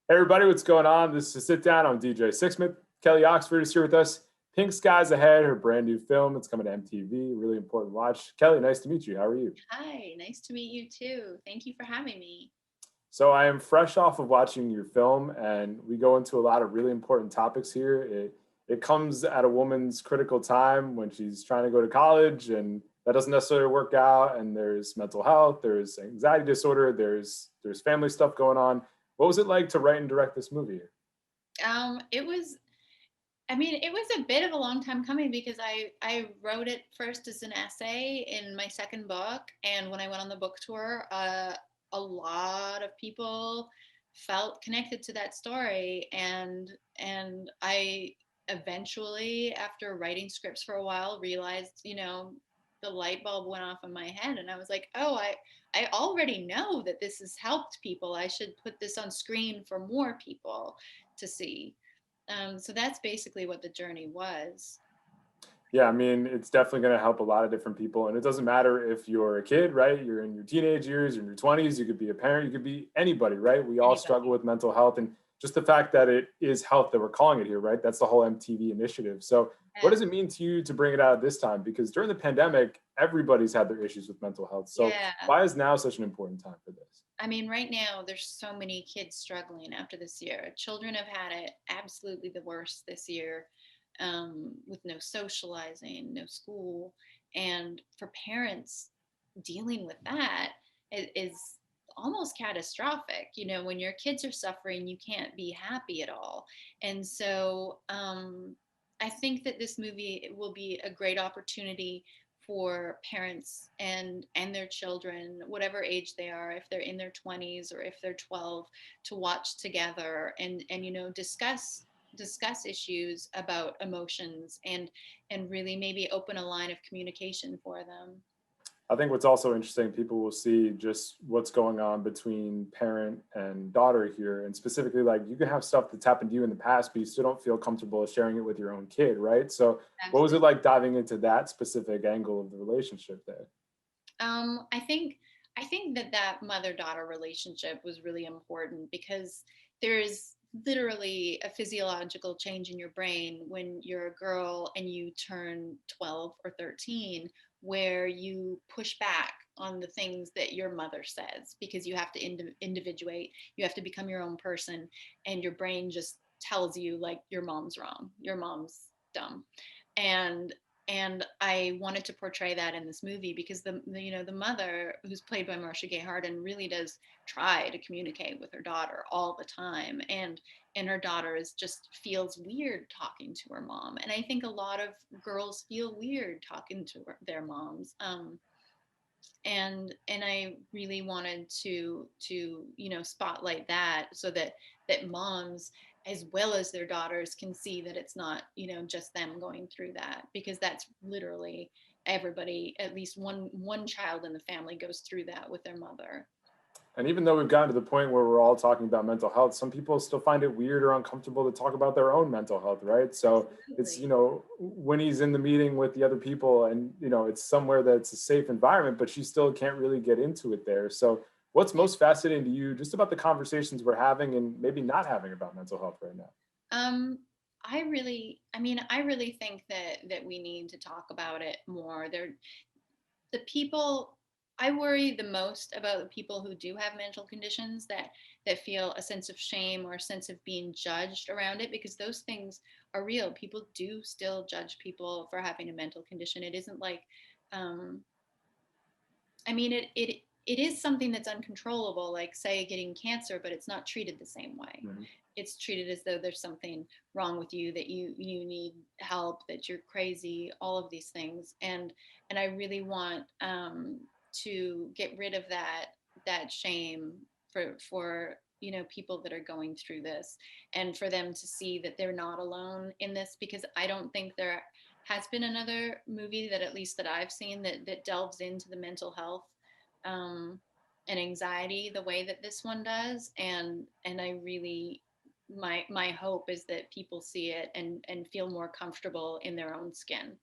Hey everybody, what's going on? This is Sit Down. I'm DJ Sixsmith. Kelly Oxford is here with us. Pink Skies Ahead, her brand new film. It's coming to MTV. Really important watch. Kelly, nice to meet you. How are you? Hi, nice to meet you too. Thank you for having me. So I am fresh off of watching your film, and we go into a lot of really important topics here. It comes at a woman's critical time when she's trying to go to college, and that doesn't necessarily work out. And there's mental health, there's anxiety disorder, there's family stuff going on. What was it like to write and direct this movie? It was, it was a bit of a long time coming because I wrote it first as an essay in my second book, and when I went on the book tour, a lot of people felt connected to that story, and I eventually, after writing scripts for a while, realized, the light bulb went off in my head, and I was like, oh, I already know that this has helped people. I should put this on screen for more people to see. So that's basically what the journey was. Yeah, I mean, it's definitely going to help a lot of different people. And it doesn't matter if you're a kid, right? You're in your teenage years, you're in your 20s, you could be a parent, you could be anybody, right? We all struggle Anybody. with mental health. And just the fact that it is health that we're calling it here, right? That's the whole MTV initiative. So, what Yeah. does it mean to you to bring it out at this time? Because during the pandemic, everybody's had their issues with mental health. So, Yeah. why is now such an important time for this? Right now, there's so many kids struggling after this year. Children have had it absolutely the worst this year, with no socializing, no school. And for parents, dealing with that is almost catastrophic. When your kids are suffering, you can't be happy at all. And so I think that this movie will be a great opportunity for parents and their children, whatever age they are, if they're in their 20s or if they're 12, to watch together and discuss issues about emotions and really maybe open a line of communication for them. I think what's also interesting, people will see just what's going on between parent and daughter here. And specifically, like you can have stuff that's happened to you in the past, but you still don't feel comfortable sharing it with your own kid, right? So, what was it Absolutely. like diving into that specific angle of the relationship there? I think that mother-daughter relationship was really important because there's literally a physiological change in your brain when you're a girl and you turn 12 or 13, where you push back on the things that your mother says because you have to individuate, you have to become your own person, and your brain just tells you like your mom's wrong, your mom's dumb. And and I wanted to portray that in this movie because the mother, who's played by Marcia Gay Harden, really does try to communicate with her daughter all the time, and her daughter is just feels weird talking to her mom, and I think a lot of girls feel weird talking to their moms. And I really wanted to spotlight that so that moms as well as their daughters can see that it's not just them going through that, because that's literally everybody, at least one child in the family goes through that with their mother. And even though we've gotten to the point where we're all talking about mental health, some people still find it weird or uncomfortable to talk about their own mental health, right? So it's, Absolutely. when he's in the meeting with the other people and, it's somewhere that's a safe environment, but she still can't really get into it there. So what's Yeah. most fascinating to you just about the conversations we're having and maybe not having about mental health right now? Um, I really think that we need to talk about it more. The people I worry the most about the people who do have mental conditions that feel a sense of shame or a sense of being judged around it, because those things are real. People do still judge people for having a mental condition. It isn't like um, it is something that's uncontrollable, like say getting cancer, but it's not treated the same way. Mhm. It's treated as though there's something wrong with you, that you need help, that you're crazy, all of these things. And I really want to get rid of that shame for people that are going through this, and for them to see that they're not alone in this, because I don't think there has been another movie, that at least that I've seen, that delves into the mental health um, and anxiety the way that this one does. And I really, my hope is that people see it and feel more comfortable in their own skin.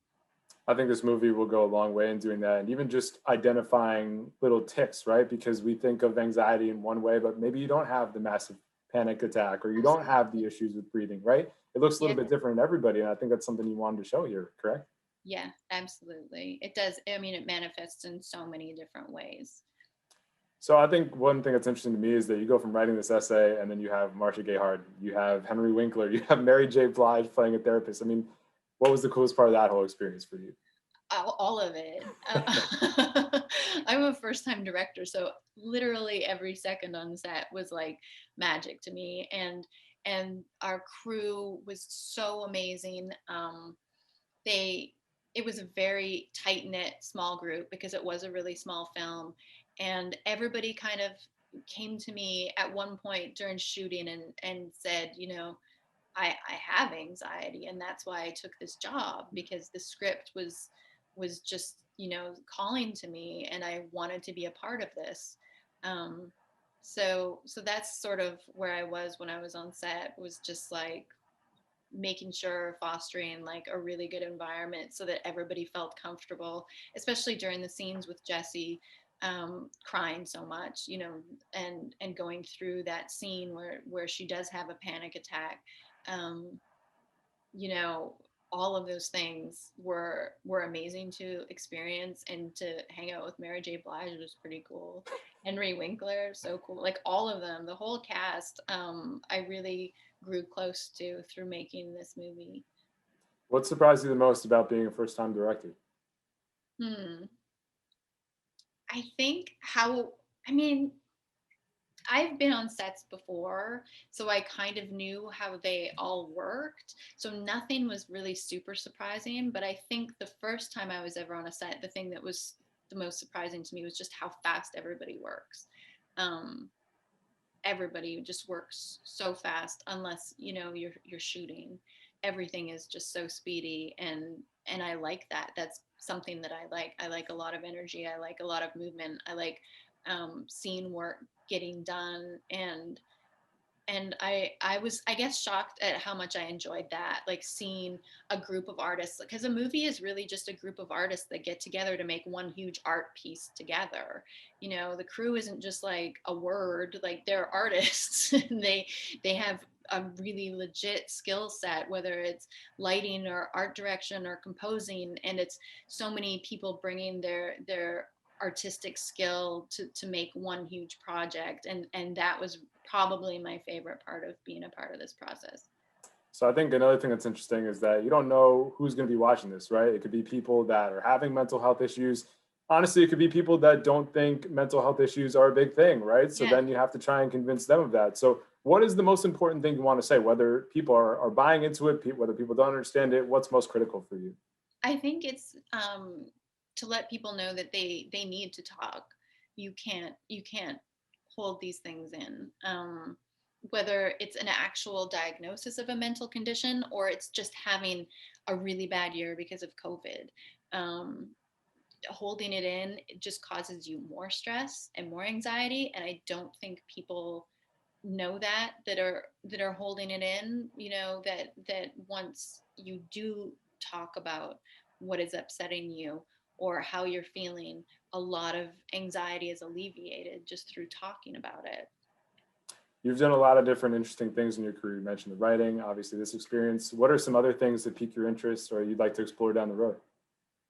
I think this movie will go a long way in doing that. And even just identifying little ticks, right? Because we think of anxiety in one way, but maybe you don't have the massive panic attack, or you don't Absolutely. have the issues with breathing, right? It looks a Yeah. little bit different in everybody, and I think that's something you wanted to show here, correct? Yeah, absolutely. It does. I mean, it manifests in so many different ways. So I think one thing that's interesting to me is that you go from writing this essay, and then you have Marcia Gay Harden, you have Henry Winkler, you have Mary J. Blige playing a therapist. I mean, what was the coolest part of that whole experience for you? All of it. I'm a first time director, so literally every second on set was like magic to me. And our crew was so amazing. They It was a very tight knit small group because it was a really small film, and everybody kind of came to me at one point during shooting and said, I have anxiety, and that's why I took this job, because the script was just, calling to me, and I wanted to be a part of this. um, so that's sort of where I was when I was on set, was just like making sure, fostering like a really good environment so that everybody felt comfortable, especially during the scenes with Jesse, crying so much, and going through that scene where she does have a panic attack. um, you know all of those things were amazing to experience, and to hang out with Mary J. Blige was pretty cool. Henry Winkler, so cool. Like all of them, the whole cast, I really grew close to through making this movie. What surprised you the most about being a first time director? Hmm. I think how, I mean, I've been on sets before, so I kind of knew how they all worked. So nothing was really super surprising. But I think the first time I was ever on a set, the thing that was the most surprising to me was just how fast everybody works. Um, Everybody just works so fast, unless you're shooting. Everything is just so speedy, and I like that. That's something that I like a lot of energy, I like a lot of movement, I like scene work getting done. And I was, I guess, shocked at how much I enjoyed that, like seeing a group of artists, because a movie is really just a group of artists that get together to make one huge art piece together. The crew isn't just like a word, like they're artists. And they have a really legit skill set, whether it's lighting or art direction or composing, and it's so many people bringing their artistic skill to make one huge project. And that was probably my favorite part of being a part of this process. So I think another thing that's interesting is that you don't know who's going to be watching this, right? It could be people that are having mental health issues. Honestly, it could be people that don't think mental health issues are a big thing, right? So Yeah, then you have to try and convince them of that. So what is the most important thing you want to say? Whether people are buying into it, whether people don't understand it, what's most critical for you? I think it's to let people know that they need to talk. You can't hold these things in. Whether it's an actual diagnosis of a mental condition, or it's just having a really bad year because of COVID. Um, Holding it in, it just causes you more stress and more anxiety, and I don't think people know that are holding it in. That once you do talk about what is upsetting you or how you're feeling, a lot of anxiety is alleviated just through talking about it. You've done a lot of different interesting things in your career. You mentioned the writing, obviously this experience. What are some other things that pique your interest or you'd like to explore down the road?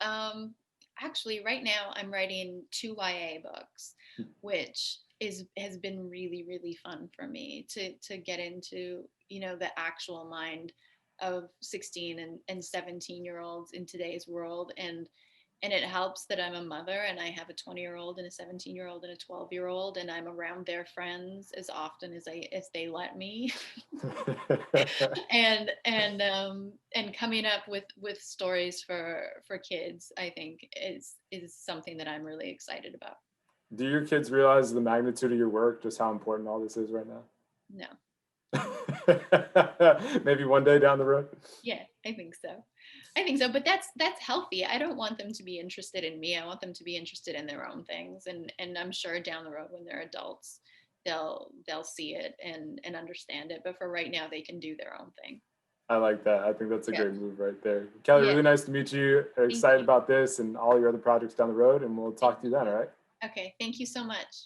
um Actually, right now I'm writing two YA books, which is has been really, really fun for me to get into, the actual mind of 16 and 17-year-olds in today's world. And it helps that I'm a mother and I have a 20-year-old and a 17-year-old and a 12-year-old, and I'm around their friends as often as they let me. And coming up with stories for kids, I think is something that I'm really excited about. Do your kids realize the magnitude of your work, just how important all this is right now? No. Maybe one day down the road. Yeah, I think so. I think so, but that's healthy. I don't want them to be interested in me. I want them to be interested in their own things, and I'm sure down the road when they're adults, they'll see it and understand it. But for right now, they can do their own thing. I like that. I think that's a Yeah. great move right there. Kelly, Yeah. really nice to meet you. Thank Excited you. about this and all your other projects down the road, and we'll Thank talk to you then, all right? you. Okay. Thank you so much.